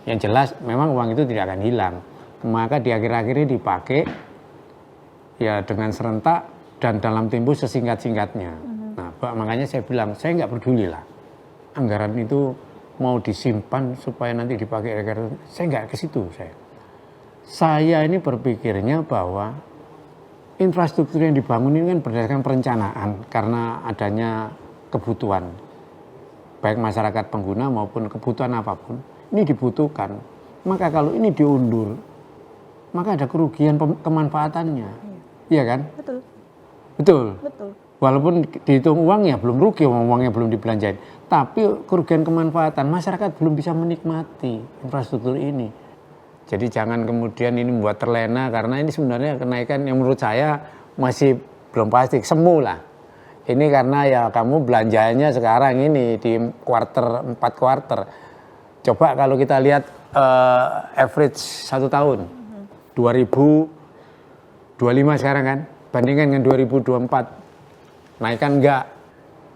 Yang jelas memang uang itu tidak akan hilang. Maka di akhir-akhir ini dipakai ya dengan serentak dan dalam tempo sesingkat-singkatnya. Nah, makanya saya bilang saya nggak peduli lah anggaran itu mau disimpan supaya nanti dipakai agar saya nggak ke situ Saya ini berpikirnya bahwa infrastruktur yang dibangun ini kan berdasarkan perencanaan karena adanya kebutuhan baik masyarakat pengguna maupun kebutuhan apapun ini dibutuhkan. Maka kalau ini diundur, maka ada kerugian kemanfaatannya, iya kan? Betul. Betul. Betul. Walaupun dihitung uang ya belum rugi, uangnya belum dibelanjain. Tapi kerugian kemanfaatan masyarakat belum bisa menikmati infrastruktur ini. Jadi jangan kemudian ini membuat terlena karena ini sebenarnya kenaikan yang menurut saya masih belum pasti, semu lah. Ini karena ya kamu belanjanya sekarang ini di kuarter 4 kuarter. Coba kalau kita lihat average 1 tahun, 2025 sekarang kan, bandingkan dengan 2024, naikkan enggak?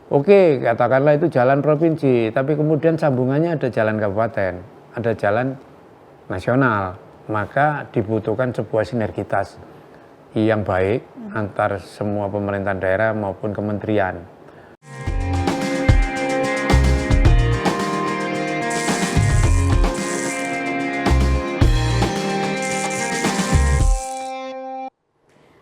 Oke, katakanlah itu jalan provinsi, tapi kemudian sambungannya ada jalan kabupaten, ada jalan nasional, maka dibutuhkan sebuah sinergitas yang baik antar semua pemerintahan daerah maupun kementerian.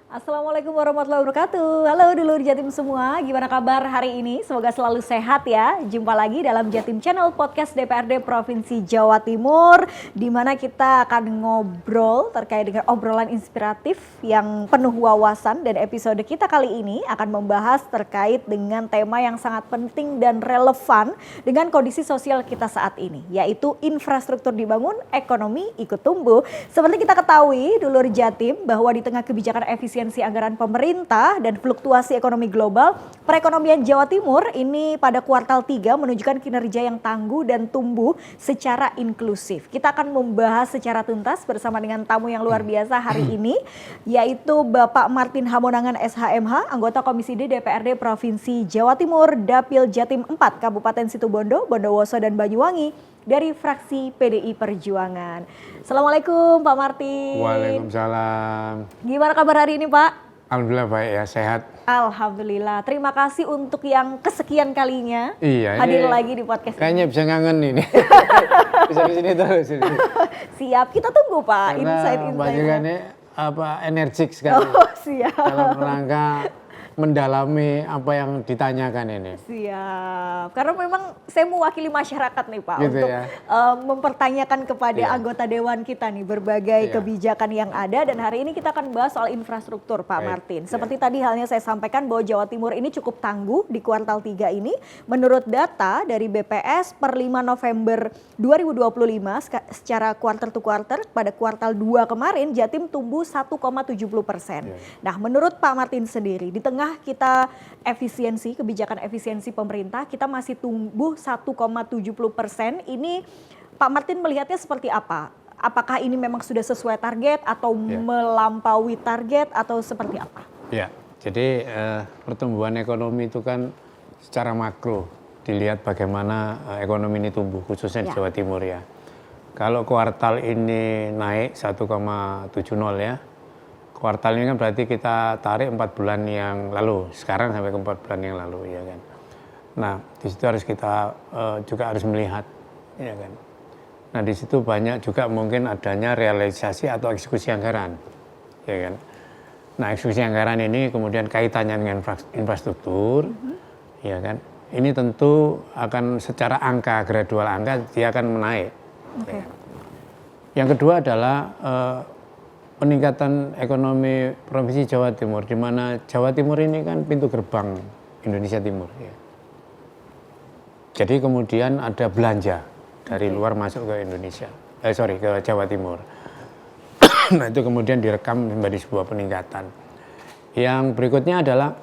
Assalamualaikum warahmatullahi wabarakatuh. Halo dulur Jatim semua, gimana kabar hari ini? Semoga selalu sehat ya. Jumpa lagi dalam Jatim Channel Podcast DPRD Provinsi Jawa Timur, di mana kita akan ngobrol terkait dengan obrolan inspiratif yang penuh wawasan. Dan episode kita kali ini akan membahas terkait dengan tema yang sangat penting dan relevan dengan kondisi sosial kita saat ini, yaitu infrastruktur dibangun, ekonomi ikut tumbuh. Seperti kita ketahui dulur Jatim bahwa di tengah kebijakan efisiensi anggaran pemerintah dan fluktuasi ekonomi global, perekonomian Jawa Timur ini pada kuartal 3 menunjukkan kinerja yang tangguh dan tumbuh secara inklusif. Kita akan membahas secara tuntas bersama dengan tamu yang luar biasa hari ini, yaitu Bapak Martin Hamonangan SHMH, anggota Komisi D DPRD Provinsi Jawa Timur, Dapil Jatim 4, Kabupaten Situbondo, Bondowoso dan Banyuwangi, dari fraksi PDI Perjuangan. Assalamualaikum Pak Martin. Waalaikumsalam. Gimana kabar hari ini Pak? Alhamdulillah baik ya, sehat. Alhamdulillah. Terima kasih untuk yang kesekian kalinya ini hadir lagi di podcast kayaknya ini. bisa ngangen ini. Bisa di sini terus. Siap, kita tunggu Pak. Karena Insight-insight. Mbak juga nih energik sekali. Oh siap. Dalam rangka mendalami apa yang ditanyakan ini. Siap, karena memang saya mewakili masyarakat nih Pak Gitu untuk ya. mempertanyakan kepada anggota dewan kita nih berbagai kebijakan yang ada, dan hari ini kita akan bahas soal infrastruktur Pak Martin. Seperti tadi halnya saya sampaikan bahwa Jawa Timur ini cukup tangguh di kuartal 3 ini. Menurut data dari BPS per 5 November 2025 secara quarter to quarter pada kuartal 2 kemarin Jatim tumbuh 1,70%. Nah, menurut Pak Martin sendiri di tengah kita kebijakan efisiensi pemerintah, kita masih tumbuh 1,70%. Ini Pak Martin melihatnya seperti apa? Apakah ini memang sudah sesuai target atau melampaui target atau seperti apa? Ya, jadi pertumbuhan ekonomi itu kan secara makro dilihat bagaimana ekonomi ini tumbuh khususnya di Jawa Timur ya. Kalau kuartal ini naik 1,70 ya. Kuartal ini kan berarti kita tarik 4 bulan yang lalu, sekarang sampai ke 4 bulan yang lalu ya kan. Nah di situ harus kita juga harus melihat ya kan. Nah di situ banyak juga mungkin adanya realisasi atau eksekusi anggaran ya kan. Nah eksekusi anggaran ini kemudian kaitannya dengan infrastruktur ya kan. Ini tentu akan secara angka, gradual angka dia akan menaik. Ya kan? Yang kedua adalah peningkatan ekonomi Provinsi Jawa Timur, di mana Jawa Timur ini kan pintu gerbang Indonesia Timur. Ya. Jadi kemudian ada belanja dari luar masuk ke Indonesia, ke Jawa Timur. Nah itu kemudian direkam menjadi sebuah peningkatan. Yang berikutnya adalah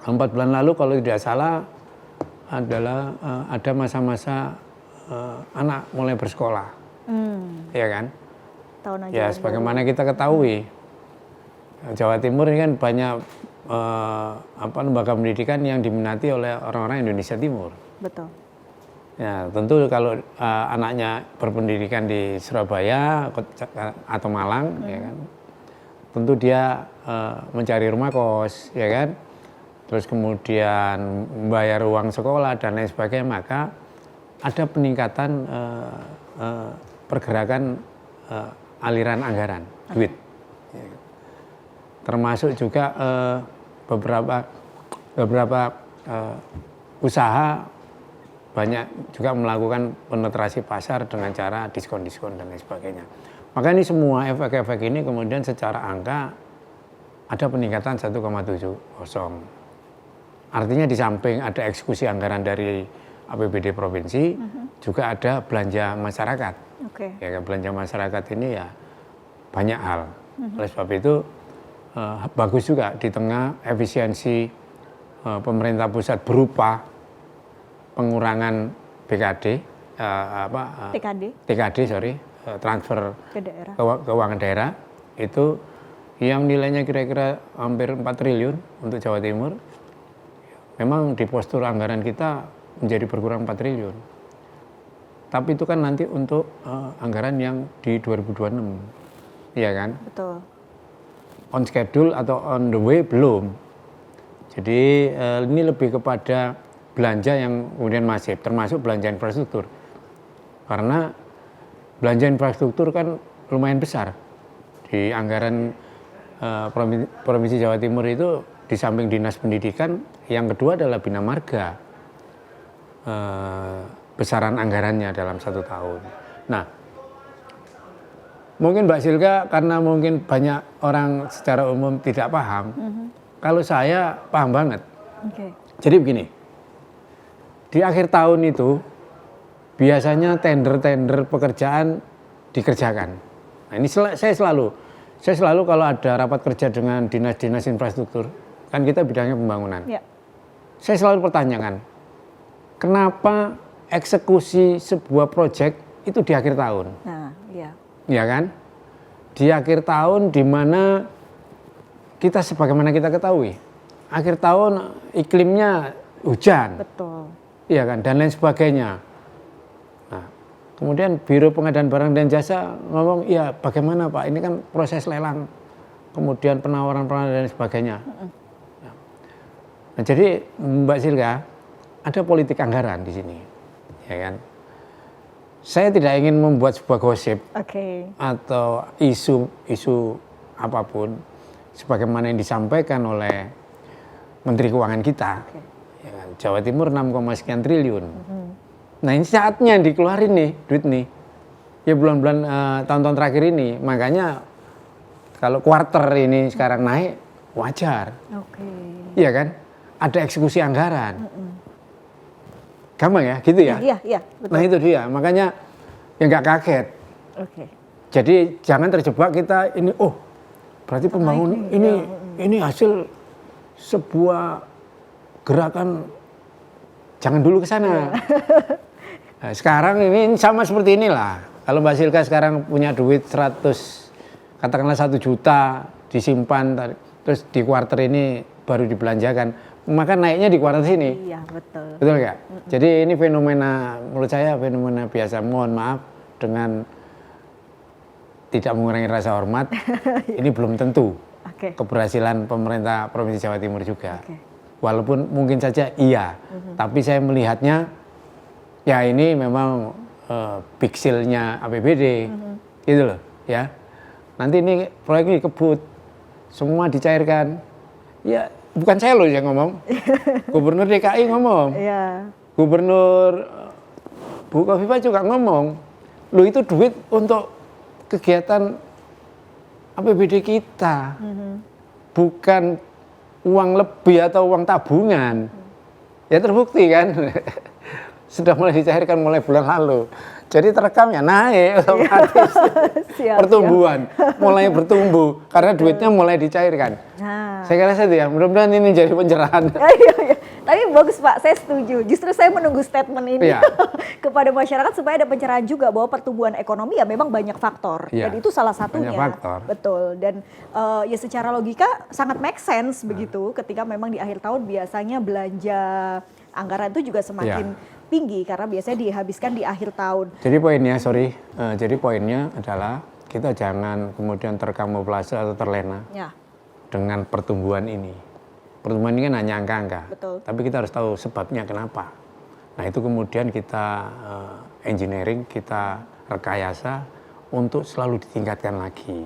4 bulan lalu kalau tidak salah adalah ada masa-masa anak mulai bersekolah, ya kan? Ya, sebagaimana kita ketahui, Jawa Timur ini kan banyak lembaga pendidikan yang diminati oleh orang-orang Indonesia Timur. Betul. Ya, tentu kalau anaknya berpendidikan di Surabaya atau Malang, ya kan, tentu dia mencari rumah kos, ya kan, terus kemudian membayar uang sekolah dan lain sebagainya, maka ada peningkatan pergerakan aliran anggaran, duit. Ya. Termasuk juga beberapa usaha banyak juga melakukan penetrasi pasar dengan cara diskon-diskon dan lain sebagainya. Maka ini semua efek-efek ini kemudian secara angka ada peningkatan 1,70. Artinya di samping ada eksekusi anggaran dari APBD provinsi, juga ada belanja masyarakat. Ya, belanja masyarakat ini ya banyak hal. Oleh sebab itu bagus juga di tengah efisiensi pemerintah pusat berupa pengurangan TKD, transfer ke daerah. keuangan daerah itu yang nilainya kira-kira hampir 4 triliun untuk Jawa Timur. Memang di postur anggaran kita menjadi berkurang 4 triliun. Tapi itu kan nanti untuk anggaran yang di 2026. Iya kan? Betul. On schedule atau on the way belum. Jadi ini lebih kepada belanja yang kemudian masif, termasuk belanja infrastruktur. Karena belanja infrastruktur kan lumayan besar. Di anggaran Provinsi Jawa Timur itu di samping Dinas Pendidikan, yang kedua adalah Bina Marga. Besaran anggarannya dalam 1 tahun. Nah, mungkin Mbak Silka karena mungkin banyak orang secara umum tidak paham, kalau saya paham banget. Jadi begini, di akhir tahun itu biasanya tender-tender pekerjaan dikerjakan. Nah, ini saya selalu kalau ada rapat kerja dengan dinas-dinas infrastruktur, kan kita bidangnya pembangunan. Ya. Saya selalu pertanyakan, kenapa eksekusi sebuah proyek itu di akhir tahun? Nah, iya. Ya kan? Di akhir tahun di mana kita sebagaimana kita ketahui, akhir tahun iklimnya hujan. Betul. Iya kan, dan lain sebagainya. Nah, kemudian Biro Pengadaan Barang dan Jasa ngomong, ya bagaimana Pak, ini kan proses lelang, kemudian penawaran dan sebagainya. Nah, jadi Mbak Silka, ada politik anggaran di sini, ya kan. Saya tidak ingin membuat sebuah gosip atau isu apapun, sebagaimana yang disampaikan oleh Menteri Keuangan kita. Jawa Timur 6, sekian triliun. Nah ini saatnya dikeluarin nih duit nih. Ya bulan-bulan tahun-tahun terakhir ini. Makanya kalau kuarter ini sekarang naik wajar. Iya kan? Ada eksekusi anggaran. Gampang ya gitu ya? Iya, betul. Nah itu dia. Makanya ya nggak kaget. Jadi jangan terjebak kita ini, oh berarti pembangunan ini hasil sebuah gerakan. Jangan dulu ke sana. Nah, sekarang ini sama seperti inilah. Kalau Mbak Silka sekarang punya duit 100, katakanlah 1 juta disimpan, terus di kuarter ini baru dibelanjakan, maka naiknya di kuarter sini. Iya, betul. Betul nggak? Jadi ini fenomena, menurut saya fenomena biasa. Mohon maaf dengan tidak mengurangi rasa hormat, ini belum tentu keberhasilan pemerintah Provinsi Jawa Timur juga. Walaupun mungkin saja iya, tapi saya melihatnya ya ini memang piksilnya APBD, gitu loh ya. Nanti ini proyek ini kebut, semua dicairkan. Ya bukan saya loh yang ngomong, Gubernur DKI ngomong, Gubernur Bu Kofifa juga ngomong, lo itu duit untuk kegiatan APBD kita, bukan uang lebih atau uang tabungan. Ya terbukti kan, sudah mulai dicairkan mulai bulan lalu. Jadi terekamnya naik otomatis. Pertumbuhan mulai bertumbuh karena duitnya mulai dicairkan. Saya rasa itu ya, mudah-mudahan ini jadi pencerahan. Tapi bagus Pak, saya setuju. Justru saya menunggu statement ini kepada masyarakat supaya ada pencerahan juga bahwa pertumbuhan ekonomi ya memang banyak faktor. Dan itu salah satunya. Banyak faktor. Betul. Dan ya secara logika sangat make sense begitu ketika memang di akhir tahun biasanya belanja anggaran itu juga semakin tinggi karena biasanya dihabiskan di akhir tahun. Jadi poinnya adalah kita jangan kemudian terkamuflase atau terlena Ya, dengan pertumbuhan ini. Pertumbuhan ini kan hanya angka-angka, betul. tapi kita harus tahu sebabnya kenapa. Nah itu kemudian kita engineering, kita rekayasa untuk selalu ditingkatkan lagi,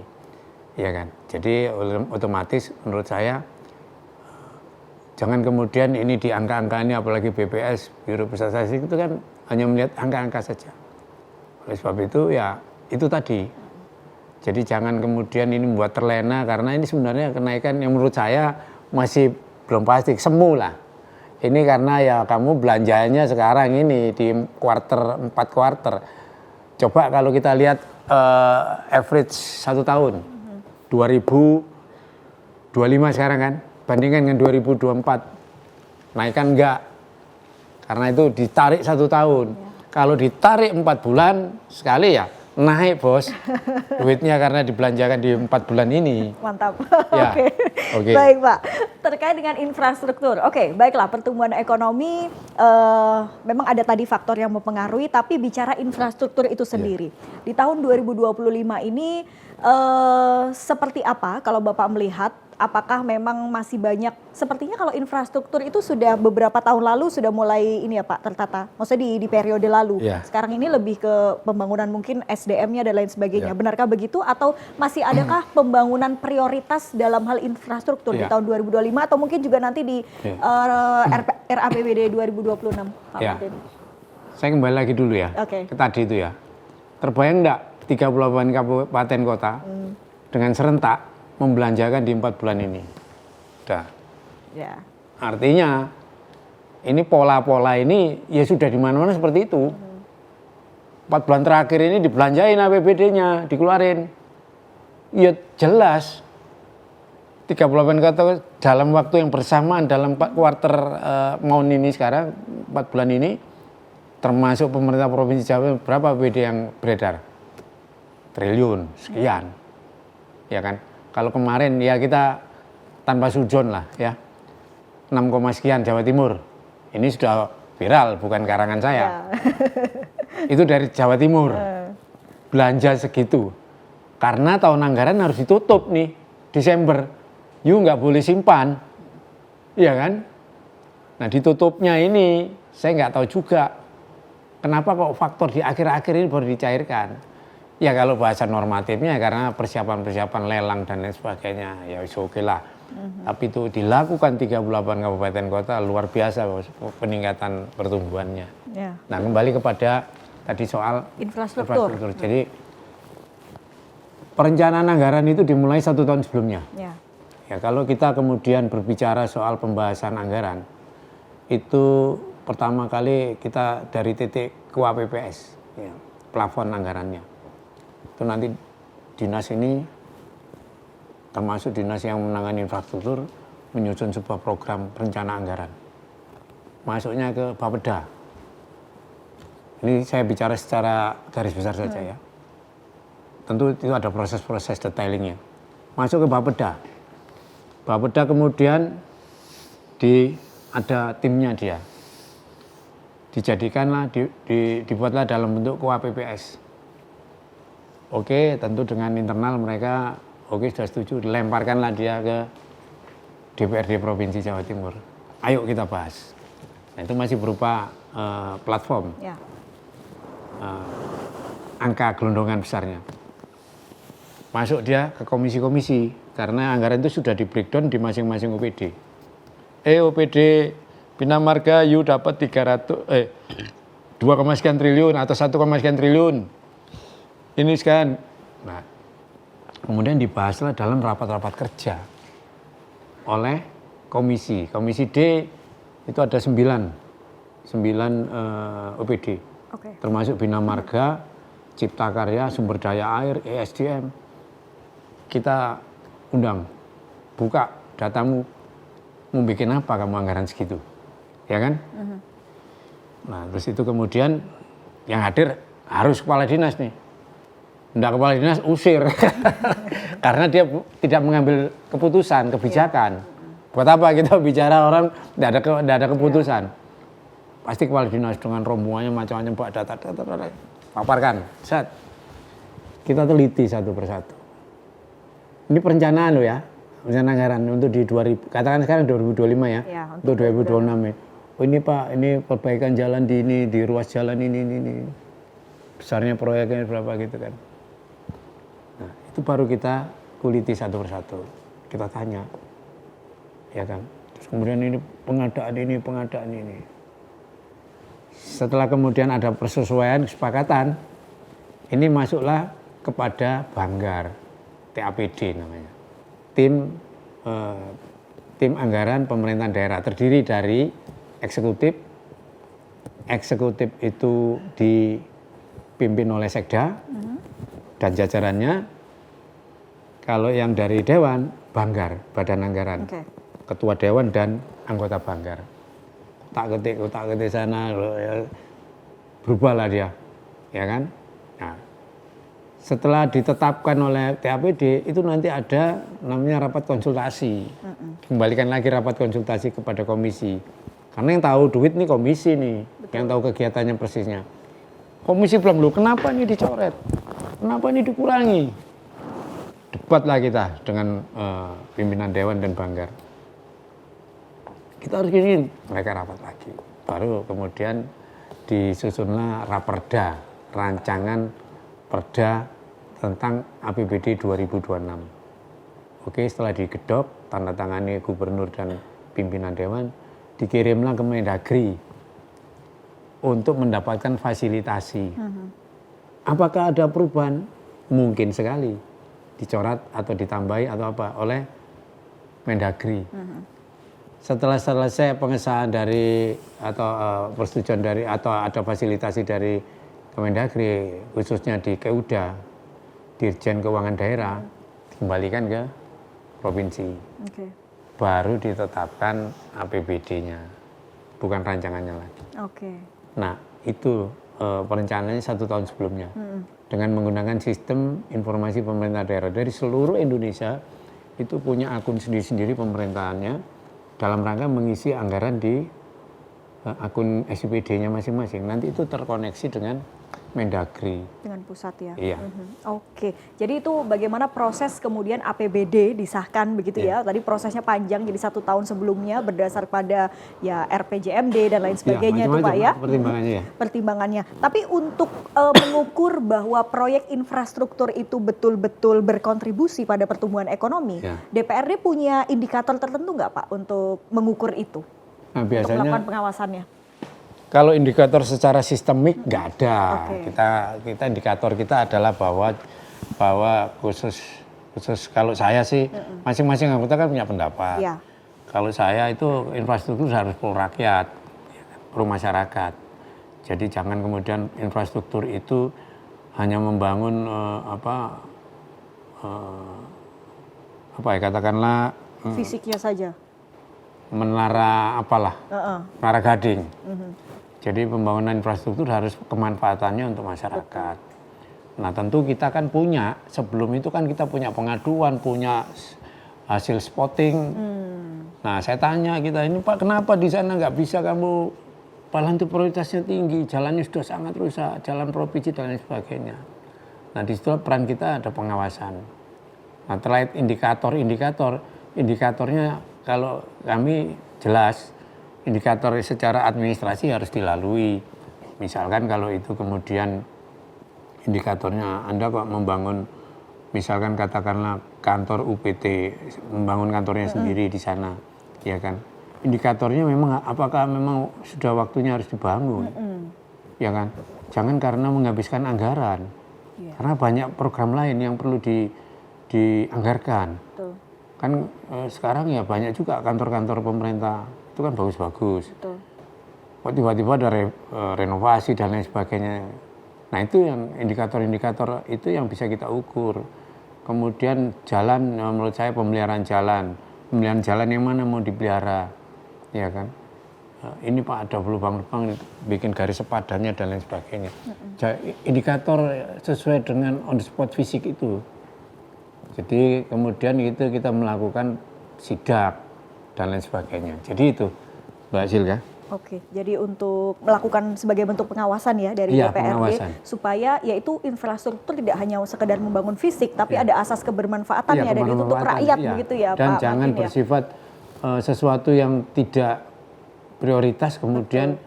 ya kan. Jadi otomatis menurut saya jangan kemudian ini di angka-angka ini, apalagi BPS, Biro Pusat Statistik itu kan hanya melihat angka-angka saja. Oleh sebab itu ya itu tadi. Jadi jangan kemudian ini membuat terlena karena ini sebenarnya kenaikan yang menurut saya masih belum pasti, semu lah. Ini karena ya kamu belanjanya sekarang ini di 4 kuarter. Coba kalau kita lihat average 1 tahun, 2025 sekarang kan, bandingkan dengan 2024, naikkan enggak? Karena itu ditarik 1 tahun. Kalau ditarik 4 bulan sekali ya naik bos, duitnya karena dibelanjakan di 4 bulan ini. Mantap. Ya. Oke. Baik Pak, terkait dengan infrastruktur. Oke, baiklah, pertumbuhan ekonomi memang ada tadi faktor yang mempengaruhi, tapi bicara infrastruktur itu sendiri. Di tahun 2025 ini seperti apa kalau Bapak melihat? Apakah memang masih banyak, sepertinya kalau infrastruktur itu sudah beberapa tahun lalu sudah mulai ini ya Pak tertata, maksudnya di periode lalu. Ya. Sekarang ini lebih ke pembangunan mungkin SDM-nya dan lain sebagainya. Ya. Benarkah begitu atau masih adakah pembangunan prioritas dalam hal infrastruktur di Ya. tahun 2025 atau mungkin juga nanti di RAPBD 2026 Pak Ya. Martin? Saya kembali lagi dulu ya, Oke. ke tadi itu ya. Terbayang enggak 38 kabupaten kota dengan serentak membelanjakan di 4 bulan ini? Udah. Ya. Artinya ini pola-pola ini ya sudah di mana-mana seperti itu. 4 bulan terakhir ini dibelanjain APBD-nya, dikeluarin. Ya jelas 38 kota dalam waktu yang bersamaan dalam 4 kuarter tahun ini sekarang, 4 bulan ini, termasuk pemerintah Provinsi Jawa, berapa APBD yang beredar? Triliun sekian, ya kan? Kalau kemarin ya kita tanpa sujon lah ya, 6, sekian Jawa Timur. Ini sudah viral, bukan karangan saya. Ya. Itu dari Jawa Timur. Belanja segitu. Karena tahun anggaran harus ditutup nih, Desember. You nggak boleh simpan, iya kan? Nah ditutupnya ini saya nggak tahu juga. Kenapa kok faktor di akhir-akhir ini baru dicairkan? Ya kalau bahasa normatifnya karena persiapan-persiapan lelang dan lain sebagainya, ya oke lah. Tapi itu dilakukan 38 kabupaten kota, luar biasa peningkatan pertumbuhannya. Ya. Nah kembali kepada tadi soal Infrastruktur. Jadi perencanaan anggaran itu dimulai 1 tahun sebelumnya. Ya. Ya kalau kita kemudian berbicara soal pembahasan anggaran, itu pertama kali kita dari titik KUAPPS, ya, plafon anggarannya. Itu nanti dinas ini, termasuk dinas yang menangani infrastruktur, menyusun sebuah program rencana anggaran. Masuknya ke Bapeda. Ini saya bicara secara garis besar saja ya. Tentu itu ada proses-proses detailingnya. Masuk ke Bapeda. Bapeda kemudian ada timnya dia. Dijadikanlah, dibuatlah dalam bentuk KUAPPS. Oke, tentu dengan internal mereka oke sudah setuju, dilemparkanlah dia ke DPRD Provinsi Jawa Timur. Ayo kita bahas. Nah, itu masih berupa platform, Ya. angka gelondongan besarnya. Masuk dia ke komisi-komisi, karena anggaran itu sudah di breakdown di masing-masing OPD. OPD Bina Marga, you dapat 2, sekian triliun atau 1, sekian triliun. Ini sekian. Nah, kemudian dibahaslah dalam rapat-rapat kerja oleh komisi. Komisi D itu ada 9 OPD. Oke. Termasuk Bina Marga, Cipta Karya, Sumber Daya Air, ESDM. Kita undang, buka datamu, mau bikin apa kamu anggaran segitu, ya kan? Nah terus itu kemudian yang hadir harus kepala dinas nih. Nggak kepala dinas usir, karena dia tidak mengambil keputusan, kebijakan. Buat apa kita bicara orang tidak ada keputusan? pasti kepala dinas dengan rombongannya macam-macam buat data, paparkan, set. Kita teliti satu persatu. Ini perencanaan loh ya, rencana anggaran untuk di 2000, katakan sekarang 2025 ya, untuk 2026 ya. Oh ini Pak, ini perbaikan jalan di ini, di ruas jalan ini. Besarnya proyeknya berapa gitu kan. Nah itu baru kita kuliti satu persatu, kita tanya, ya kan. Terus kemudian ini pengadaan ini. Setelah kemudian ada persesuaian, kesepakatan, ini masuklah kepada Banggar, TAPD namanya. Tim anggaran pemerintahan daerah terdiri dari eksekutif itu dipimpin oleh Sekda dan jajarannya. Kalau yang dari Dewan, Banggar, Badan Anggaran, Ketua Dewan dan anggota Banggar. Kotak ketik sana, berubahlah dia, ya kan? Nah, setelah ditetapkan oleh TAPD itu nanti ada namanya rapat konsultasi. Kembalikan lagi rapat konsultasi kepada komisi. Karena yang tahu duit nih komisi nih, yang tahu kegiatannya persisnya. Komisi belum lu, kenapa ini dicoret? Kenapa ini dikurangi? Debatlah kita dengan pimpinan Dewan dan Banggar. Kita harus gini, mereka rapat lagi. Baru kemudian disusunlah Raperda, rancangan perda tentang APBD 2026. Oke, setelah digedok, tanda tangani gubernur dan pimpinan Dewan, dikirimlah ke Mendagri untuk mendapatkan fasilitasi. Apakah ada perubahan? Mungkin sekali. Dicoret atau ditambahi atau apa oleh Mendagri. Setelah selesai pengesahan dari atau persetujuan dari atau ada fasilitasi dari Kemendagri, khususnya di KEUDA, Dirjen Keuangan Daerah, dikembalikan ke provinsi. Baru ditetapkan APBD-nya, bukan rancangannya lagi. Nah, itu perencanaannya 1 tahun sebelumnya. Dengan menggunakan sistem informasi pemerintah daerah dari seluruh Indonesia, itu punya akun sendiri-sendiri pemerintahannya, dalam rangka mengisi anggaran di akun SIPD-nya masing-masing. Nanti itu terkoneksi dengan Mendagri. Dengan pusat ya? Iya. Oke, jadi itu bagaimana proses kemudian APBD disahkan begitu ya? Tadi prosesnya panjang, jadi 1 tahun sebelumnya berdasar pada ya RPJMD dan lain sebagainya itu Pak ya? Pertimbangannya ya. Pertimbangannya. Tapi untuk mengukur bahwa proyek infrastruktur itu betul-betul berkontribusi pada pertumbuhan ekonomi, DPRD punya indikator tertentu nggak Pak untuk mengukur itu? Nah, biasanya, untuk melakukan pengawasannya? Kalau indikator secara sistemik nggak ada. Kita indikator kita adalah bahwa khusus kalau saya sih masing-masing anggota kan punya pendapat. Kalau saya itu infrastruktur harus pro rakyat, pro masyarakat. Jadi jangan kemudian infrastruktur itu hanya membangun katakanlah fisiknya saja. Menara menara Gading. Jadi pembangunan infrastruktur harus kemanfaatannya untuk masyarakat. Nah tentu kita kan punya, sebelum itu kan kita punya pengaduan, punya hasil spotting. Nah saya tanya kita, ini Pak kenapa di sana nggak bisa kamu, padahal itu prioritasnya tinggi, jalannya sudah sangat rusak, jalan provinsi dan lain sebagainya. Nah di situ peran kita ada pengawasan. Nah terkait indikatornya kalau kami jelas, indikator secara administrasi harus dilalui. Misalkan kalau itu kemudian indikatornya Anda kok membangun, misalkan katakanlah kantor UPT, membangun kantornya sendiri di sana, ya kan? Indikatornya memang apakah memang sudah waktunya harus dibangun, ya kan? Jangan karena menghabiskan anggaran, karena banyak program lain yang perlu dianggarkan. Kan sekarang ya banyak juga kantor-kantor pemerintah itu kan bagus-bagus. Kok tiba-tiba ada renovasi dan lain sebagainya. Nah itu yang indikator-indikator itu yang bisa kita ukur. Kemudian jalan, menurut saya pemeliharaan jalan yang mana mau dipelihara, ya kan? Ini Pak ada lubang-lubang, bikin garis sepadannya dan lain sebagainya. Indikator sesuai dengan on the spot fisik itu. Jadi kemudian itu kita melakukan sidak dan lain sebagainya. Jadi itu Mbak Sil ya. Oke, jadi untuk melakukan sebagai bentuk pengawasan ya dari Iya, DPRD pengawasan. supaya yaitu infrastruktur tidak hanya sekedar membangun fisik tapi Iya. ada asas kebermanfaatannya Iya, dan itu untuk kebermanfaatan, rakyat iya. begitu ya Dan Pak jangan Martin ya. bersifat sesuatu yang tidak prioritas kemudian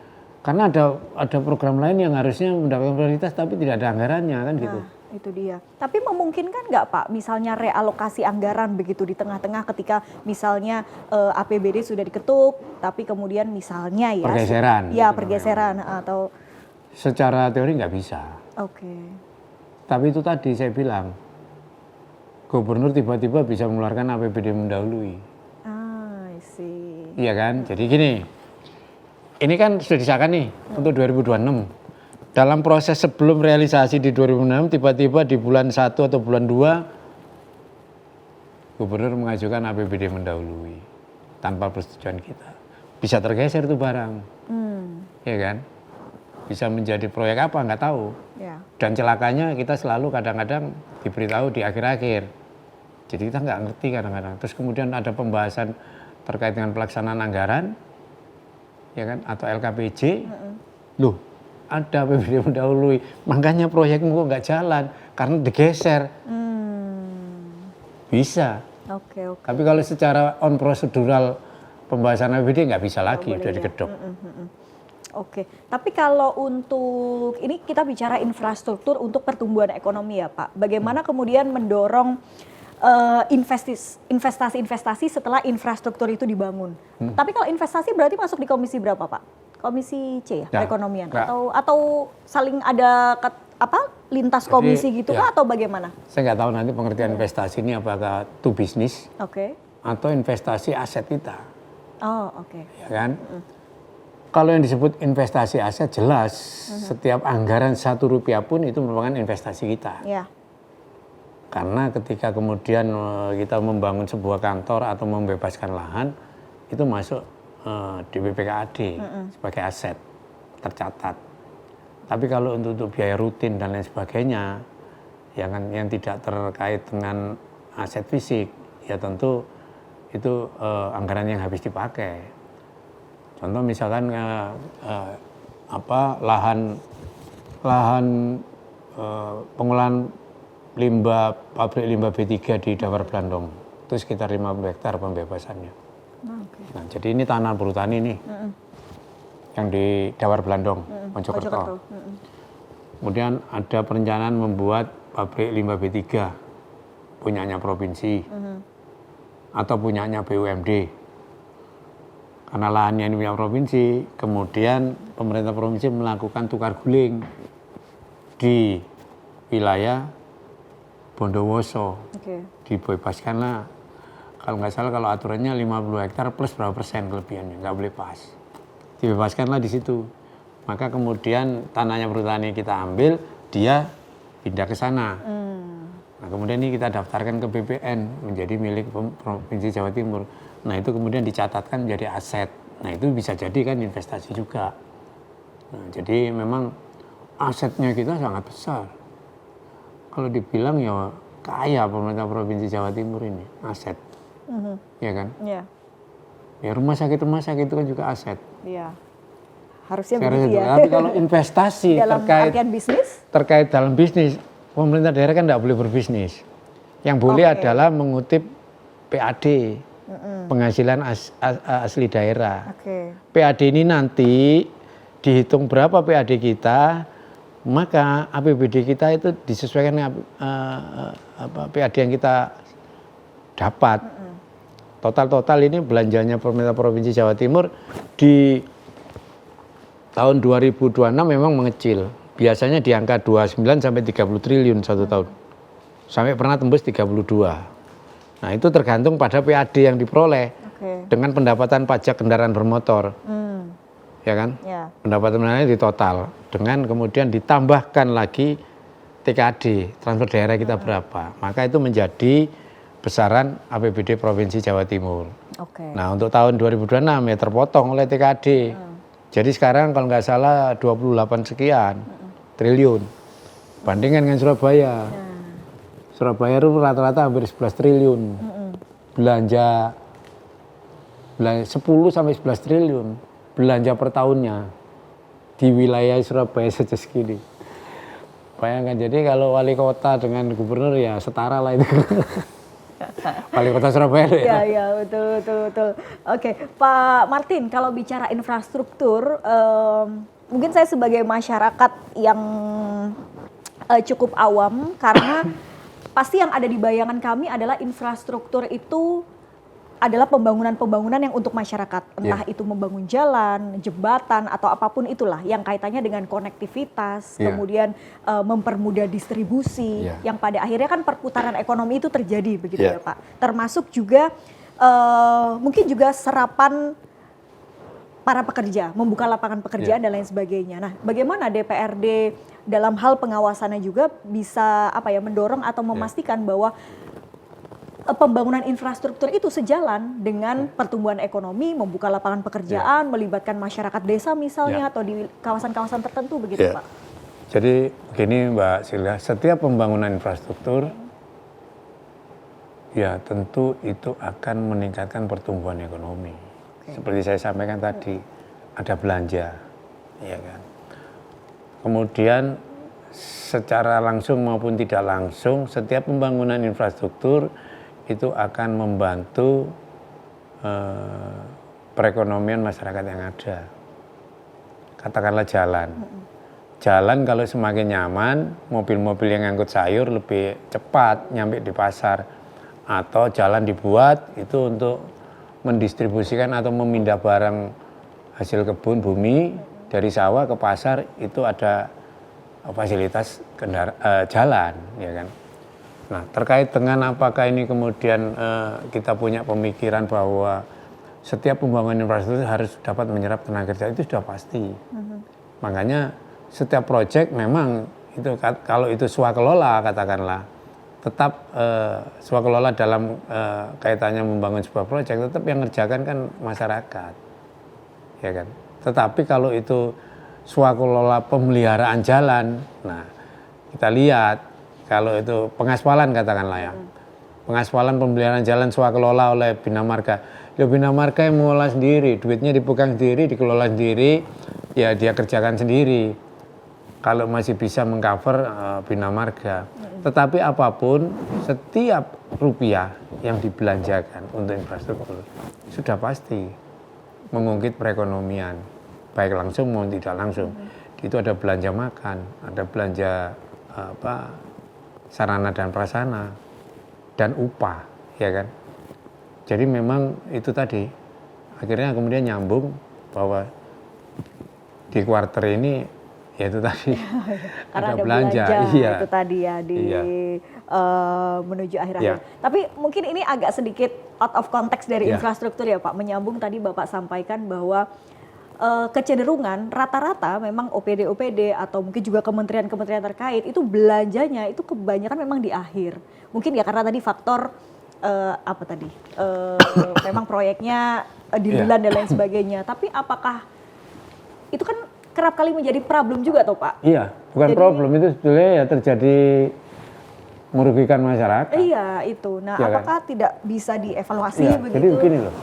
karena ada program lain yang harusnya mendapatkan prioritas tapi tidak ada anggarannya kan gitu. Nah, itu dia. Tapi memungkinkan nggak Pak, misalnya realokasi anggaran begitu di tengah-tengah ketika misalnya APBD sudah diketuk, tapi kemudian misalnya ya Pergeseran. Ya pergeseran atau. Secara teori nggak bisa. Oke. Tapi itu tadi saya bilang, gubernur tiba-tiba bisa mengeluarkan APBD mendahului. I see. Iya kan? Jadi gini, ini kan sudah disahkan nih untuk 2026. Dalam proses sebelum realisasi di 2006, tiba-tiba di bulan 1 atau bulan 2, gubernur mengajukan APBD mendahului tanpa persetujuan kita. Bisa tergeser tuh barang, ya kan? Bisa menjadi proyek apa nggak tahu. Ya. Dan celakanya kita selalu kadang-kadang diberitahu di akhir-akhir. Jadi kita nggak ngerti kadang-kadang. Terus kemudian ada pembahasan terkait dengan pelaksanaan anggaran, ya kan? Atau LKPJ, loh. Ada APBD mendahului, makanya proyekmu kok nggak jalan karena digeser. Bisa. Oke. Tapi kalau secara on prosedural pembahasan APBD nggak bisa lagi, udah digedok. Oke, tapi kalau untuk ini kita bicara infrastruktur untuk pertumbuhan ekonomi ya Pak. Bagaimana kemudian mendorong investasi-investasi setelah infrastruktur itu dibangun. Tapi kalau investasi berarti masuk di komisi berapa Pak? Komisi C ya, perekonomian atau saling ada lintas komisi gitu kah atau bagaimana? Saya nggak tahu nanti pengertian investasi ini apakah to business atau investasi aset kita. Oh, oke. Ya kan? Kalau yang disebut investasi aset jelas setiap anggaran Rp1 pun itu merupakan investasi kita. Ya. Karena ketika kemudian kita membangun sebuah kantor atau membebaskan lahan itu masuk di BPKAD sebagai aset tercatat. Tapi kalau untuk biaya rutin dan lain sebagainya yang tidak terkait dengan aset fisik ya tentu itu anggaran yang habis dipakai. Contoh misalkan lahan pengolahan pabrik limbah B3 di Dawar Blandong itu sekitar 50 hektar pembebasannya. Nah, jadi ini tanah perhutani nih, yang di Dawar Blandong, Mojokerto. Kemudian ada perencanaan membuat pabrik limbah B3 punyanya provinsi atau punyanya BUMD. Karena lahannya ini punya provinsi, kemudian pemerintah provinsi melakukan tukar guling di wilayah Bondowoso. Dibebaskanlah. Kalau nggak salah kalau aturannya 50 hektar plus berapa persen kelebihannya, nggak boleh pas. Dibebaskanlah di situ. Maka kemudian tanahnya perhutani kita ambil, dia pindah ke sana. Nah kemudian ini kita daftarkan ke BPN menjadi milik Provinsi Jawa Timur. Nah itu kemudian dicatatkan menjadi aset. Nah itu bisa jadi kan investasi juga. Nah jadi memang asetnya kita sangat besar. Kalau dibilang ya kaya pemerintah Provinsi Jawa Timur ini aset. Ya kan? Iya. Ya rumah sakit itu kan juga aset. Iya. Harusnya begitu ya. Tapi kalau investasi dalam artian bisnis? Terkait dalam bisnis, pemerintah daerah kan tidak boleh berbisnis. Yang boleh adalah mengutip PAD, penghasilan asli daerah. PAD ini nanti dihitung berapa PAD kita, maka APBD kita itu disesuaikan dengan PAD yang kita dapat. Total ini belanjanya pemerintah Provinsi Jawa Timur di tahun 2026 memang mengecil. Biasanya di angka 29 sampai 30 triliun satu tahun. Sampai pernah tembus 32. Nah itu tergantung pada PAD yang diperoleh. Dengan pendapatan pajak kendaraan bermotor. Ya kan? Pendapatan mana di total. Dengan kemudian ditambahkan lagi TKD, transfer daerah kita berapa. Maka itu menjadi besaran APBD Provinsi Jawa Timur. Nah untuk tahun 2026 ya terpotong oleh TKD. Jadi sekarang kalau nggak salah 28 sekian triliun. Bandingkan dengan Surabaya. Surabaya itu rata-rata hampir 11 triliun. Belanja 10 sampai 11 triliun. belanja per tahunnya di wilayah Surabaya saja segini. Bayangkan, jadi kalau wali kota dengan gubernur ya setara lah itu. Wali kota Surabaya ya. Iya, betul. Oke, Pak Martin, kalau bicara infrastruktur, mungkin saya sebagai masyarakat yang cukup awam, karena pasti yang ada di bayangan kami adalah infrastruktur itu adalah pembangunan-pembangunan yang untuk masyarakat, entah itu membangun jalan, jembatan, atau apapun itulah yang kaitannya dengan konektivitas, kemudian mempermudah distribusi, yang pada akhirnya kan perputaran ekonomi itu terjadi begitu ya Pak. Termasuk juga mungkin juga serapan para pekerja, membuka lapangan pekerjaan dan lain sebagainya. Nah, bagaimana DPRD dalam hal pengawasannya juga bisa mendorong atau memastikan bahwa pembangunan infrastruktur itu sejalan dengan pertumbuhan ekonomi, membuka lapangan pekerjaan, melibatkan masyarakat desa misalnya, atau di kawasan-kawasan tertentu begitu Pak? Jadi begini Mbak Silya, setiap pembangunan infrastruktur ya tentu itu akan meningkatkan pertumbuhan ekonomi. Seperti saya sampaikan tadi, ada belanja, ya kan. Kemudian secara langsung maupun tidak langsung, setiap pembangunan infrastruktur itu akan membantu perekonomian masyarakat yang ada. Katakanlah jalan. Jalan kalau semakin nyaman, mobil-mobil yang ngangkut sayur lebih cepat nyampe di pasar. Atau jalan dibuat itu untuk mendistribusikan atau memindah barang hasil kebun bumi dari sawah ke pasar, itu ada fasilitas jalan, ya kan. Nah, terkait dengan apakah ini kemudian kita punya pemikiran bahwa setiap pembangunan infrastruktur harus dapat menyerap tenaga kerja, itu sudah pasti. Makanya setiap proyek memang itu kalau itu swakelola katakanlah, tetap swakelola dalam kaitannya membangun sebuah proyek, tetap yang ngerjakan kan masyarakat, ya kan. Tetapi kalau itu swakelola pemeliharaan jalan, nah kita lihat kalau itu pengaspalan katakanlah ya, pengaspalan pemeliharaan jalan swakelola oleh Bina Marga, ya Bina Marga yang mengelola sendiri, duitnya dipegang sendiri, dikelola sendiri, ya dia kerjakan sendiri. Kalau masih bisa mengcover Bina Marga. Tetapi apapun, setiap rupiah yang dibelanjakan untuk infrastruktur sudah pasti mengungkit perekonomian, baik langsung maupun tidak langsung. Itu ada belanja makan, ada belanja sarana dan prasarana, dan upah, ya kan. Jadi memang itu tadi, akhirnya kemudian nyambung bahwa di kuarter ini yaitu tadi karena ada belanja itu tadi ya menuju akhir-akhir. Tapi mungkin ini agak sedikit out of context dari infrastruktur ya Pak. Menyambung tadi Bapak sampaikan bahwa kecenderungan rata-rata memang OPD atau mungkin juga kementerian-kementerian terkait itu belanjanya itu kebanyakan memang di akhir. Mungkin ya karena tadi faktor memang proyeknya dilulan dan lain sebagainya. Tapi apakah itu kan kerap kali menjadi problem juga toh Pak? Iya, bukan problem, itu sebetulnya ya terjadi merugikan masyarakat. Iya itu. Nah ya apakah tidak bisa dievaluasi begitu? Jadi begini loh,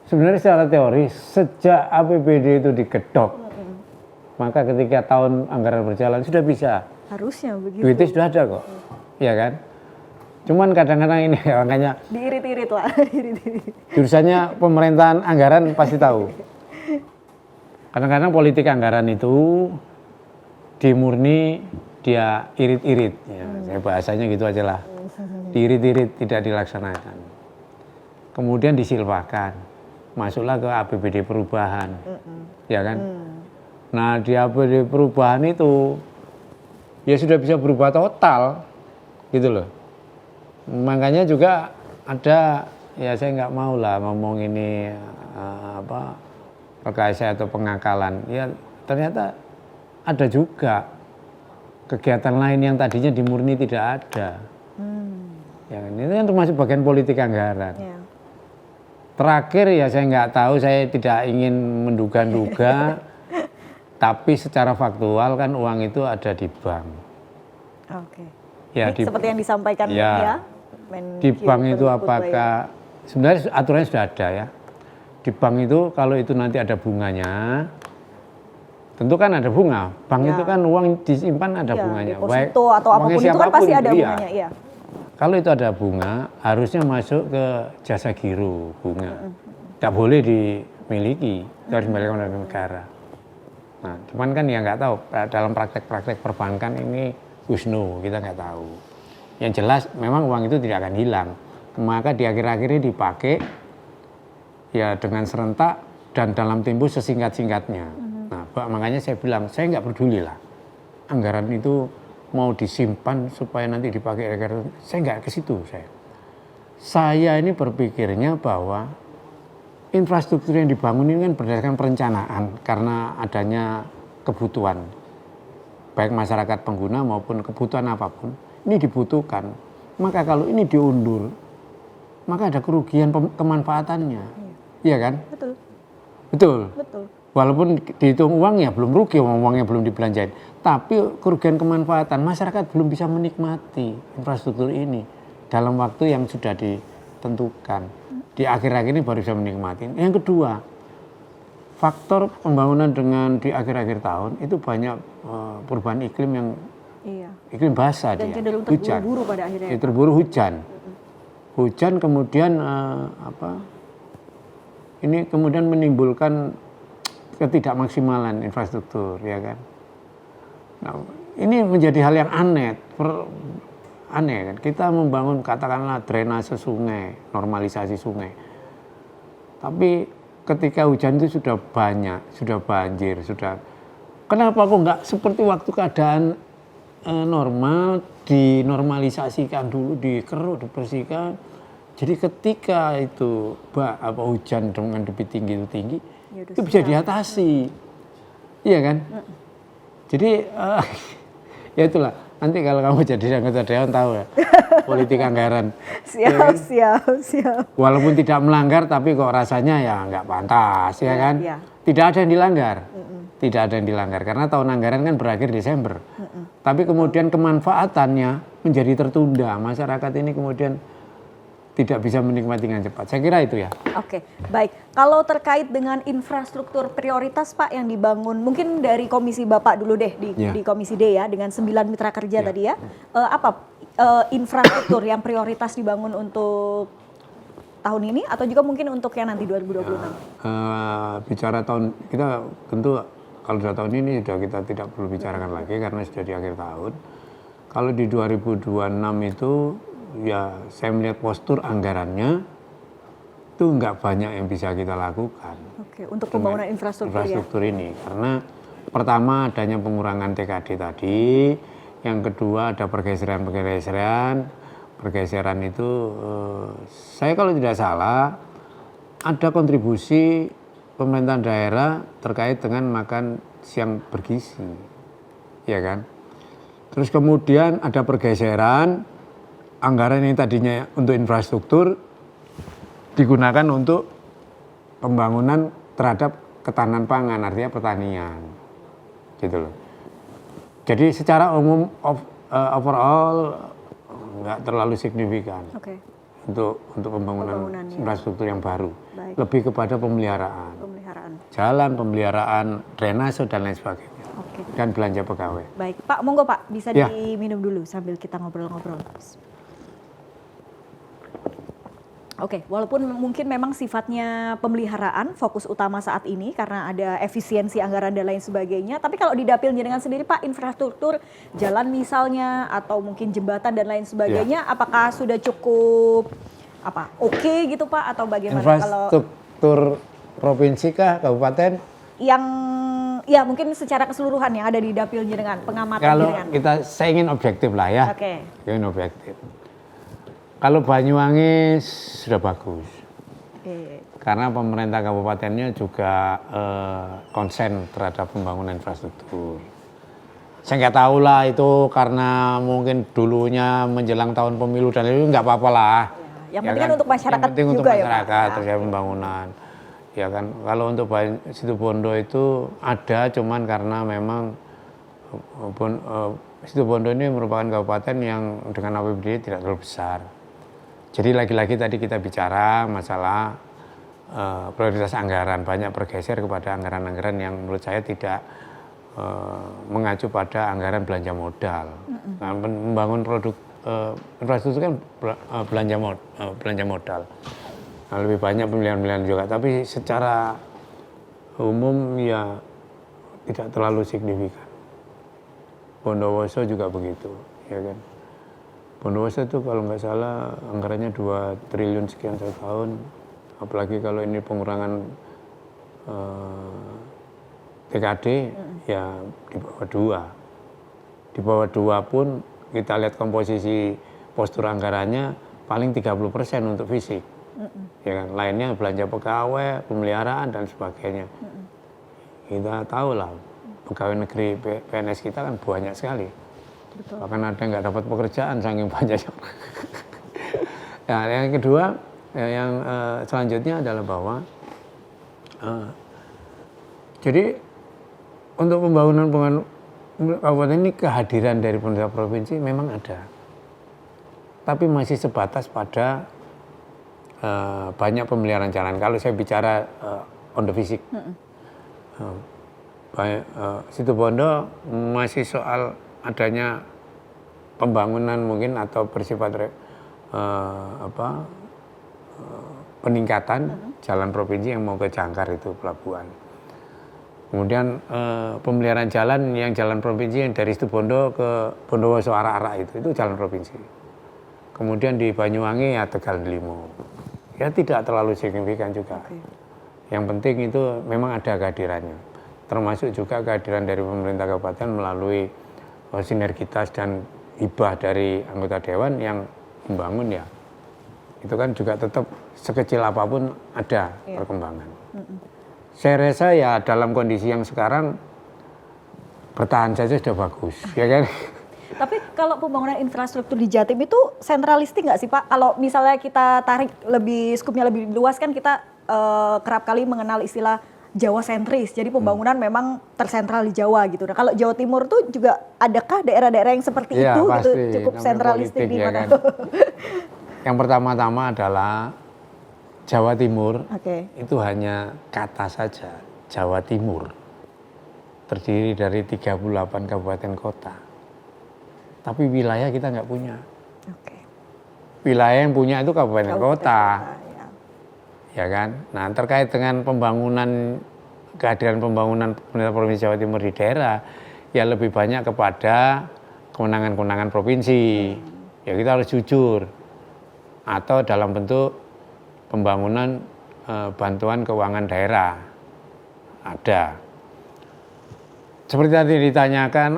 sebenarnya secara teori sejak APBD itu digedok, maka ketika tahun anggaran berjalan sudah bisa. Harusnya begitu. Duitnya sudah ada kok, ya kan? Cuman kadang-kadang ini makanya diirit-irit lah. Jurusannya pemerintahan anggaran pasti tahu. Kadang-kadang politik anggaran itu dimurni dia irit-irit, ya, saya bahasanya gitu aja lah. Diirit-irit, tidak dilaksanakan. Kemudian disilvakan, masuklah ke APBD perubahan, ya kan. Nah di APBD perubahan itu ya sudah bisa berubah total, gitu loh. Makanya juga ada, ya saya nggak mau lah ngomong ini rekayasa atau pengakalan, ya ternyata ada juga kegiatan lain yang tadinya dimurni tidak ada. Ya, ini kan termasuk bagian politik anggaran. Terakhir ya saya nggak tahu, saya tidak ingin menduga-duga, tapi secara faktual kan uang itu ada di bank. Oke. Ya, seperti yang disampaikan di bank itu apakah sebenarnya aturannya sudah ada ya. Di bank itu kalau itu nanti ada bunganya, tentu kan ada bunga. Bank itu kan uang disimpan ada bunganya. Deposito atau apapun itu kan pasti ada bunganya. Iya. Kalau itu ada bunga, harusnya masuk ke jasa giro bunga. Tidak boleh dimiliki, itu harus dimiliki oleh negara. Nah, cuman kan ya nggak tahu dalam praktek-praktek perbankan ini Wisnu, kita nggak tahu. Yang jelas memang uang itu tidak akan hilang. Maka di akhir-akhir ini dipakai ya dengan serentak dan dalam tempo sesingkat-singkatnya. Nah, makanya saya bilang saya nggak peduli lah anggaran itu mau disimpan supaya nanti dipakai negara. Saya nggak ke situ Saya ini berpikirnya bahwa infrastruktur yang dibangun ini kan berdasarkan perencanaan karena adanya kebutuhan baik masyarakat pengguna maupun kebutuhan apapun ini dibutuhkan. Maka kalau ini diundur, maka ada kerugian kemanfaatannya, iya kan? Betul. Walaupun dihitung uangnya belum rugi, uangnya belum dibelanjain, tapi kerugian kemanfaatan masyarakat belum bisa menikmati infrastruktur ini dalam waktu yang sudah ditentukan. Di akhir-akhir ini baru bisa menikmati. Yang kedua, faktor pembangunan dengan di akhir-akhir tahun itu banyak perubahan iklim yang iklim basah dan dia, cenderung hujan. terburu-buru pada akhirnya. Terburu hujan. Hujan kemudian ini kemudian menimbulkan ketidakmaksimalan infrastruktur, ya kan. Nah, ini menjadi hal yang aneh kan. Kita membangun katakanlah drainase sungai, normalisasi sungai. Tapi ketika hujan itu sudah banyak, sudah banjir, kenapa kok nggak seperti waktu keadaan normal dinormalisasikan dulu, dikeruk, dibersihkan. Jadi ketika itu hujan dengan debit tinggi itu bisa diatasi, iya kan? Jadi ya itulah. Nanti kalau kamu jadi anggota dewan tahu ya politik anggaran. Siap. Walaupun tidak melanggar tapi kok rasanya ya nggak pantas, ya kan? Ya. Tidak ada yang dilanggar, tidak ada yang dilanggar karena tahun anggaran kan berakhir Desember. Tapi kemudian kemanfaatannya menjadi tertunda, masyarakat ini kemudian tidak bisa menikmati dengan cepat. Saya kira itu ya. Oke, baik. Kalau terkait dengan infrastruktur prioritas Pak yang dibangun, mungkin dari komisi Bapak dulu deh di komisi D ya, dengan 9 mitra kerja tadi ya. Apa infrastruktur yang prioritas dibangun untuk tahun ini atau juga mungkin untuk yang nanti 2026? Bicara tahun, kita tentu kalau sudah tahun ini sudah kita tidak perlu bicarakan lagi karena sudah di akhir tahun. Kalau di 2026 itu ya saya melihat postur anggarannya itu nggak banyak yang bisa kita lakukan. Oke, untuk pembangunan infrastruktur ini karena pertama adanya pengurangan TKD tadi, yang kedua ada pergeseran itu saya kalau tidak salah ada kontribusi pemerintah daerah terkait dengan makan siang bergizi, ya kan? Terus kemudian ada pergeseran anggaran yang tadinya untuk infrastruktur digunakan untuk pembangunan terhadap ketahanan pangan, artinya pertanian, gitu loh. Jadi secara umum overall nggak terlalu signifikan untuk pembangunan infrastruktur yang baru. Baik. Lebih kepada pemeliharaan, jalan, pemeliharaan drainase dan lain sebagainya. Dan belanja pegawai. Baik, Pak, monggo Pak, bisa diminum dulu sambil kita ngobrol-ngobrol. Oke, walaupun mungkin memang sifatnya pemeliharaan fokus utama saat ini karena ada efisiensi anggaran dan lain sebagainya, tapi kalau di Dapil Jenengan sendiri Pak, infrastruktur jalan misalnya atau mungkin jembatan dan lain sebagainya, apakah sudah cukup oke gitu Pak atau bagaimana? Infrastruktur provinsi kah, kabupaten? Yang ya mungkin secara keseluruhan yang ada di Dapil Jenengan, pengamatan Jenengan. Kalau saya ingin objektif lah ya. Ingin objektif. Kalau Banyuwangi sudah bagus, karena pemerintah kabupatennya juga konsen terhadap pembangunan infrastruktur. Saya nggak tahu lah itu karena mungkin dulunya menjelang tahun pemilu dan itu nggak apa-apa lah. Yang penting kan untuk masyarakat yang penting juga untuk ya masyarakat Pak. terhadap pembangunan. Ya kan, kalau untuk Situbondo itu ada, cuman karena memang Situbondo ini merupakan kabupaten yang dengan APBD tidak terlalu besar. Jadi lagi-lagi tadi kita bicara masalah prioritas anggaran, banyak bergeser kepada anggaran-anggaran yang menurut saya tidak mengacu pada anggaran belanja modal. Nah, membangun produk infrastruktur kan belanja modal. Nah, lebih banyak pemilihan-pemilihan juga, tapi secara umum ya tidak terlalu signifikan. Bondowoso juga begitu, ya kan. Bondowoso itu kalau nggak salah anggarannya 2 triliun sekian satu tahun, apalagi kalau ini pengurangan TKD ya di bawah 2. Di bawah 2 pun kita lihat komposisi postur anggarannya paling 30% untuk fisik. Ya kan, lainnya belanja pegawai, pemeliharaan dan sebagainya. Kita tahu lah pegawai negeri PNS kita kan banyak sekali. Betul. Bahkan ada yang nggak dapat pekerjaan saking banyaknya. Nah, yang kedua, yang selanjutnya adalah bahwa jadi untuk pembangunan kabupaten ini kehadiran dari pemerintah provinsi memang ada, tapi masih sebatas pada banyak pemeliharaan jalan. Kalau saya bicara on the fisik, Situbondo masih soal adanya pembangunan mungkin atau bersifat peningkatan jalan provinsi yang mau ke Jangkar itu pelabuhan. Kemudian pemeliharaan jalan yang jalan provinsi yang dari Situbondo ke Bondowoso arah-arah itu jalan provinsi. Kemudian di Banyuwangi ya Tegal Limo. Ya tidak terlalu signifikan juga. Okay. Yang penting itu memang ada kehadirannya. Termasuk juga kehadiran dari pemerintah kabupaten melalui sinergitas dan hibah dari anggota dewan yang membangun ya. Itu kan juga tetap sekecil apapun ada perkembangan. Saya rasa ya dalam kondisi yang sekarang bertahan saja sudah bagus, ya kan? Tapi kalau pembangunan infrastruktur di Jatim itu sentralistik nggak sih Pak? Kalau misalnya kita tarik skupnya lebih luas kan kita kerap kali mengenal istilah Jawa sentris. Jadi pembangunan memang tersentral di Jawa gitu. Nah, kalau Jawa Timur tuh juga adakah daerah-daerah yang seperti ya, itu pasti, gitu cukup sentralistik di mana? Ya kan? Yang pertama-tama adalah Jawa Timur itu hanya kata saja, Jawa Timur. Terdiri dari 38 kabupaten kota. Tapi wilayah kita nggak punya. Wilayah yang punya itu kabupaten kota. Ya kan? Nah, terkait dengan kehadiran pembangunan pemerintah Provinsi Jawa Timur di daerah, ya lebih banyak kepada kewenangan-kewenangan provinsi. Ya kita harus jujur. Atau dalam bentuk pembangunan bantuan keuangan daerah ada. Seperti tadi ditanyakan,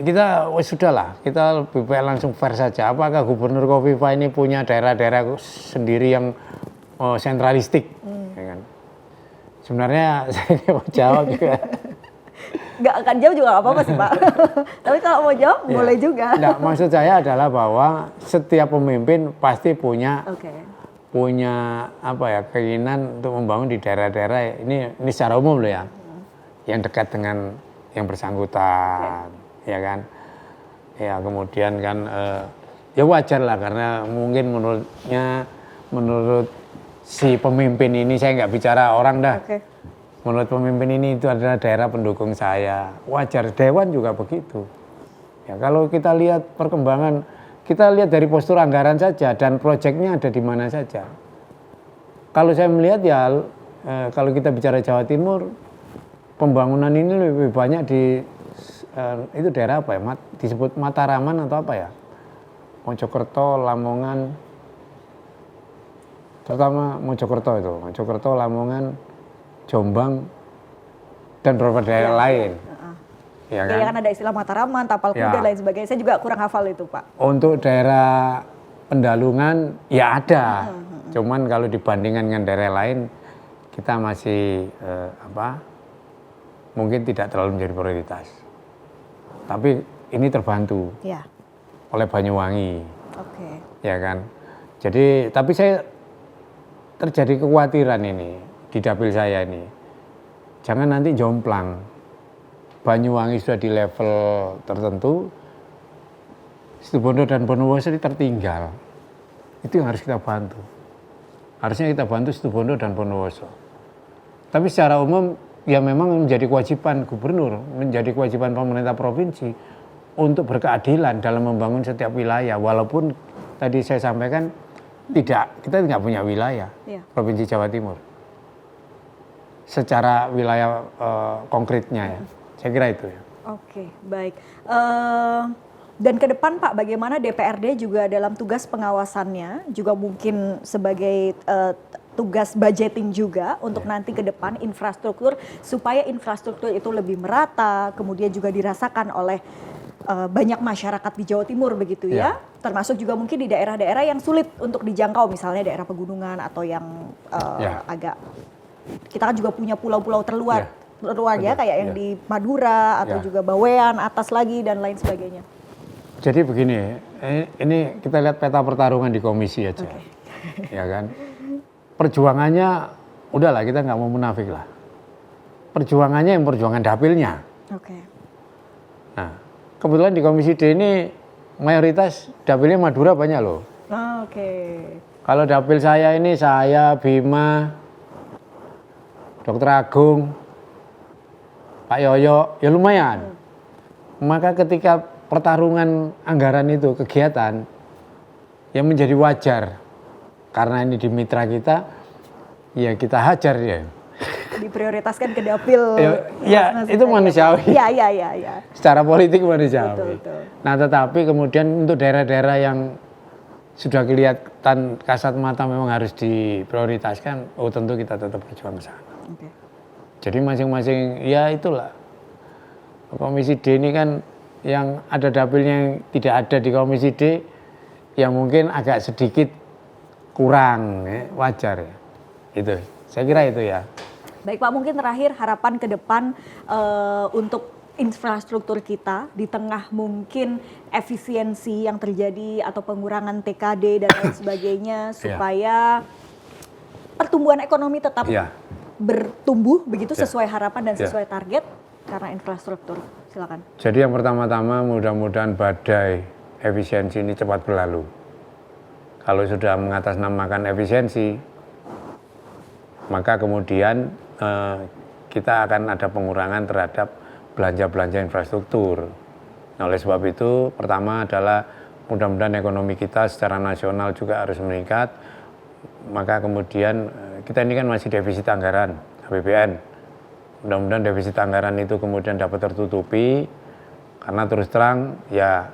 kita sudahlah, kita lebih baik langsung fair saja. Apakah Gubernur Kofifa ini punya daerah-daerah sendiri yang sentralistik? Ya kan? Sebenarnya saya mau jawab juga. Nggak akan jawab juga nggak apa-apa sih Pak. Tapi kalau mau jawab boleh juga. Nggak, maksud saya adalah bahwa setiap pemimpin pasti punya keinginan untuk membangun di daerah-daerah ini secara umum loh ya, yang dekat dengan yang bersangkutan, ya kan. Ya kemudian kan ya wajar lah karena mungkin menurut si pemimpin ini, saya nggak bicara orang dah. Menurut pemimpin ini itu adalah daerah pendukung saya. Wajar, dewan juga begitu. Ya, kalau kita lihat perkembangan, kita lihat dari postur anggaran saja dan proyeknya ada di mana saja. Kalau saya melihat ya, kalau kita bicara Jawa Timur, pembangunan ini lebih banyak di itu daerah apa ya? Disebut Mataraman atau apa ya? Mojokerto, Lamongan, terutama Mojokerto itu, Mojokerto, Lamongan, Jombang, dan beberapa daerah lain. Ya kan? Kan ada istilah Mataraman, Tapal Kuda, dan lain sebagainya. Saya juga kurang hafal itu, Pak. Untuk daerah Pendalungan, ya ada. Cuman kalau dibandingkan dengan daerah lain, kita masih mungkin tidak terlalu menjadi prioritas. Tapi ini terbantu oleh Banyuwangi. Ya kan? Jadi, tapi saya terjadi kekhawatiran ini di dapil saya ini, jangan nanti jomplang. Banyuwangi sudah di level tertentu, Situbondo dan Bondowoso tertinggal. Itu yang harus kita bantu. harusnya kita bantu Situbondo dan Bondowoso. Tapi secara umum ya memang menjadi kewajiban gubernur, menjadi kewajiban pemerintah provinsi untuk berkeadilan dalam membangun setiap wilayah. Walaupun tadi saya sampaikan kita tidak punya wilayah Provinsi Jawa Timur. Secara wilayah konkretnya ya, saya kira itu ya. Oke, baik. Dan ke depan Pak, bagaimana DPRD juga dalam tugas pengawasannya, juga mungkin sebagai tugas budgeting juga untuk nanti ke depan infrastruktur, supaya infrastruktur itu lebih merata, kemudian juga dirasakan oleh banyak masyarakat di Jawa Timur begitu ya. Termasuk juga mungkin di daerah-daerah yang sulit untuk dijangkau, misalnya daerah pegunungan atau yang agak, kita kan juga punya pulau-pulau terluar ya, kayak yang di Madura atau juga Bawean, atas lagi dan lain sebagainya. Jadi begini, ini kita lihat peta pertarungan di komisi aja, ya kan. Perjuangannya, udahlah kita nggak mau munafik lah. Perjuangannya yang perjuangan dapilnya. Nah, kebetulan di komisi D ini mayoritas dapilnya Madura banyak loh. Kalau dapil saya ini, saya, Bima, Dr. Agung, Pak Yoyo, ya lumayan. Maka ketika pertarungan anggaran itu, kegiatan, yang menjadi wajar. Karena ini di mitra kita, ya kita hajar ya. Diprioritaskan ke dapil. Ya itu manusiawi. Ya. Secara politik manusiawi. Betul. Nah tetapi kemudian untuk daerah-daerah yang sudah kelihatan kasat mata memang harus diprioritaskan, tentu kita tetap berjuang ke sana. Jadi masing-masing, ya itulah. Komisi D ini kan yang ada dapilnya yang tidak ada di komisi D, yang mungkin agak sedikit kurang, wajar ya. Itu, saya kira itu ya. Baik Pak, mungkin terakhir harapan ke depan untuk infrastruktur kita di tengah mungkin efisiensi yang terjadi atau pengurangan TKD dan lain sebagainya, supaya pertumbuhan ekonomi tetap bertumbuh begitu sesuai harapan dan sesuai target karena infrastruktur. Silakan. Jadi yang pertama-tama mudah-mudahan badai efisiensi ini cepat berlalu. Kalau sudah mengatasnamakan efisiensi, maka kemudian kita akan ada pengurangan terhadap belanja-belanja infrastruktur. Nah, oleh sebab itu, pertama adalah mudah-mudahan ekonomi kita secara nasional juga harus meningkat. Maka kemudian kita ini kan masih defisit anggaran APBN. Mudah-mudahan defisit anggaran itu kemudian dapat tertutupi, karena terus terang ya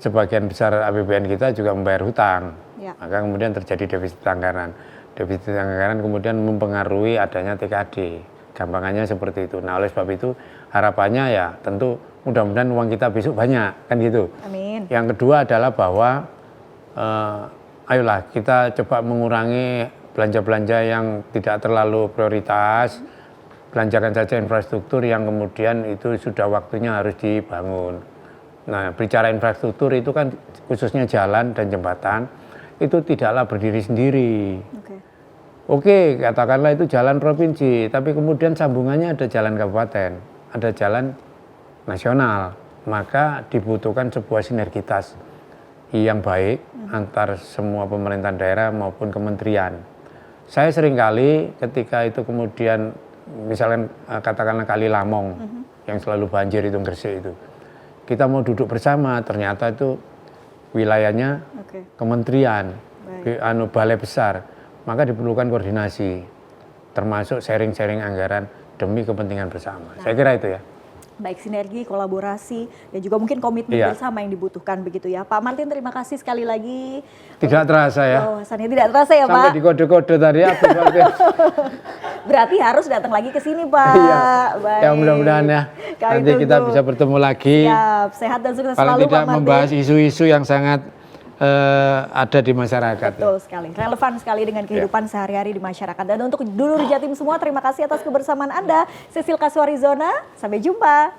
sebagian besar APBN kita juga membayar hutang. Maka kemudian terjadi defisit anggaran. Defisit anggaran kemudian mempengaruhi adanya TKD. Gampangannya seperti itu. Nah oleh sebab itu harapannya ya tentu mudah-mudahan uang kita besok banyak, kan gitu. Amin. Yang kedua adalah bahwa ayolah kita coba mengurangi belanja-belanja yang tidak terlalu prioritas. Belanjakan saja infrastruktur yang kemudian itu sudah waktunya harus dibangun. Nah, bicara infrastruktur itu kan khususnya jalan dan jembatan, itu tidaklah berdiri sendiri. Oke, katakanlah itu jalan provinsi, tapi kemudian sambungannya ada jalan kabupaten, ada jalan nasional. Maka dibutuhkan sebuah sinergitas yang baik antar semua pemerintahan daerah maupun kementerian. Saya seringkali ketika itu kemudian misalnya katakanlah Kali Lamong yang selalu banjir itu Gresik itu, kita mau duduk bersama, ternyata itu wilayahnya kementerian, balai besar, maka diperlukan koordinasi, termasuk sharing-sharing anggaran demi kepentingan bersama. Saya kira itu ya. Baik, sinergi, kolaborasi, dan juga mungkin komitmen bersama yang dibutuhkan begitu ya. Pak Martin, terima kasih sekali lagi. Tidak terasa ya. Wawasannya tidak terasa ya Pak. Sampai di kode-kode tadi apa Berarti harus datang lagi ke sini Pak. Baik. Ya mudah-mudahan ya. Nanti kita bisa bertemu lagi. Siap, sehat dan sukses paling selalu tidak Pak Martin. Membahas isu-isu yang sangat ada di masyarakat. Betul sekali, relevan sekali dengan kehidupan sehari-hari di masyarakat. Dan untuk dulur Jatim semua, terima kasih atas kebersamaan Anda. Cecil Kaswarizona, sampai jumpa.